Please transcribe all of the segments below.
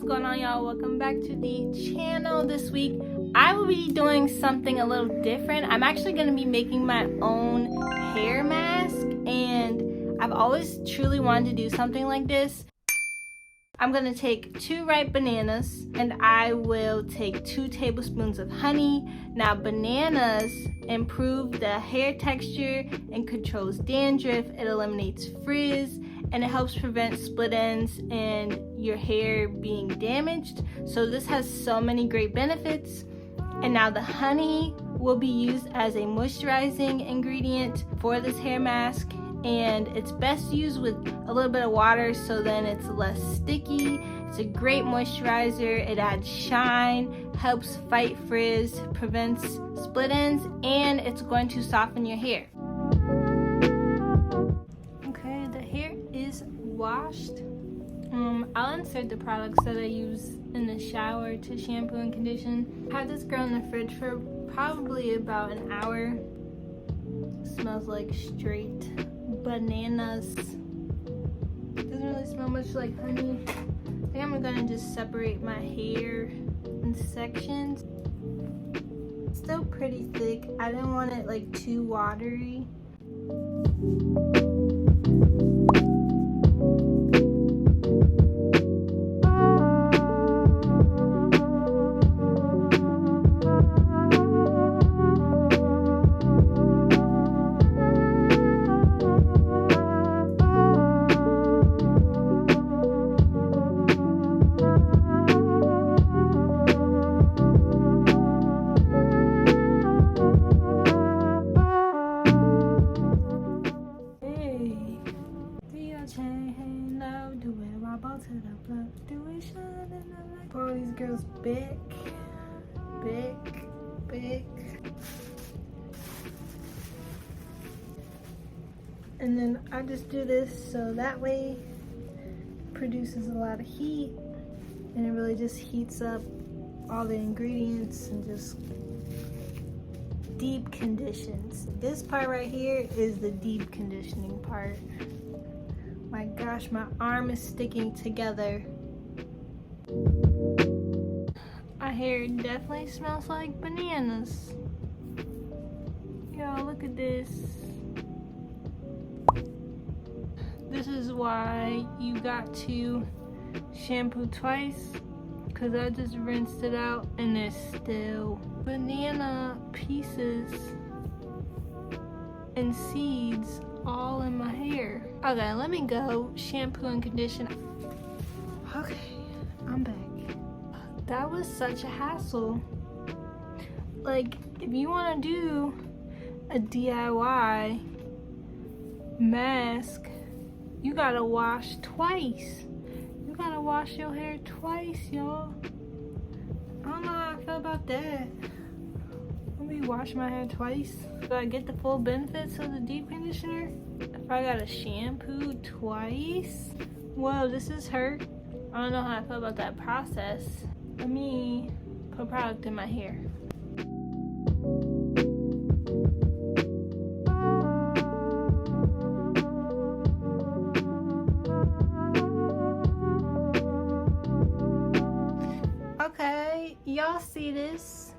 going on, y'all? Welcome back to the channel. This week I will be doing something a little different. I'm actually going to be making my own hair mask, and I've always truly wanted to do something like this. I'm going to take 2 ripe bananas and I will take 2 tablespoons of honey. Now, bananas improve the hair texture and controls dandruff. It eliminates frizz and it helps prevent split ends and your hair being damaged. So this has so many great benefits. And now the honey will be used as a moisturizing ingredient for this hair mask, and it's best used with a little bit of water so then it's less sticky. It's a great moisturizer. It adds shine, helps fight frizz, prevents split ends, and it's going to soften your hair. Okay, the hair is washed. I'll insert the products that I use in the shower to shampoo and condition. I had this girl in the fridge for probably about an hour. Smells like straight bananas. Doesn't really smell much like honey. I think I'm gonna just separate my hair in sections. Still pretty thick. I didn't want it like too watery. All these girls big. And then I just do this so that way it produces a lot of heat, and it really just heats up all the ingredients and just deep conditions. This part right here is the deep conditioning part. My gosh, my arm is sticking together. My hair definitely smells like bananas. Y'all, look at this. This is why you got to shampoo twice, because I just rinsed it out and there's still banana pieces and seeds all in my hair. Okay, let me go shampoo and condition. Okay, I'm back. That was such a hassle. Like, if you want to do a DIY mask, you gotta wash twice. You gotta wash your hair twice, y'all. I don't know how I feel about that. Let me wash my hair twice. Do I get the full benefits of the deep conditioner if I gotta shampoo twice? Whoa, this is hurt. I don't know how I feel about that process. Let me put product in my hair. Okay, y'all see this?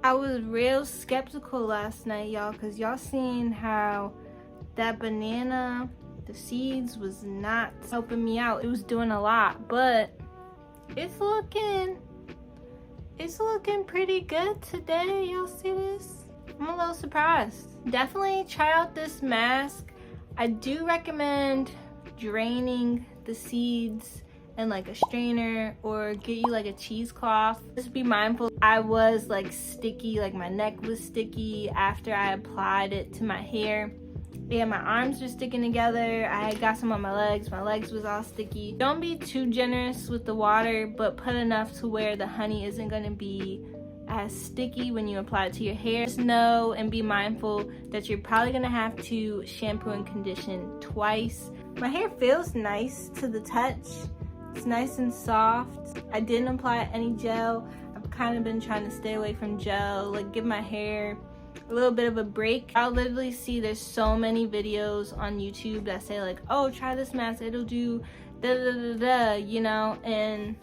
I was real skeptical last night, y'all, because y'all seen how that banana, the seeds, was not helping me out. It was doing a lot, but it's looking pretty good today. Y'all see this? I'm a little surprised. Definitely try out this mask. I do recommend draining the seeds in like a strainer, or get you like a cheesecloth. Just be mindful. I was like sticky, like my neck was sticky after I applied it to my hair. Yeah, my arms were sticking together. I got some on my legs. My legs was all sticky. Don't be too generous with the water, but put enough to where the honey isn't gonna be as sticky when you apply it to your hair. Just know and be mindful that you're probably gonna have to shampoo and condition twice. My hair feels nice to the touch. It's nice and soft. I didn't apply any gel. I've kind of been trying to stay away from gel, like give my hair a little bit of a break. I'll literally see there's so many videos on YouTube that say like, oh, try this mask, it'll do you know. And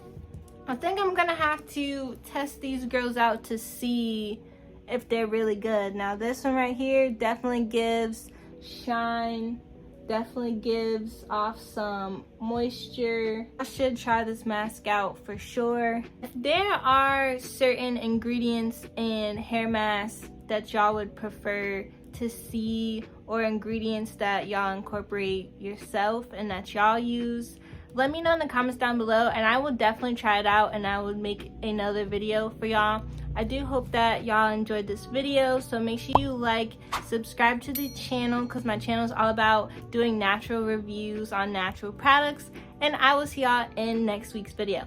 I think I'm gonna have to test these girls out to see if they're really good. Now this one right here definitely gives shine, definitely gives off some moisture. I should try this mask out for sure. If there are certain ingredients in hair masks that y'all would prefer to see, or ingredients that y'all incorporate yourself and that y'all use, let me know in the comments down below, and I will definitely try it out and I would make another video for y'all. I do hope that y'all enjoyed this video, so make sure you like, subscribe to the channel, because my channel is all about doing natural reviews on natural products, and I will see y'all in next week's video.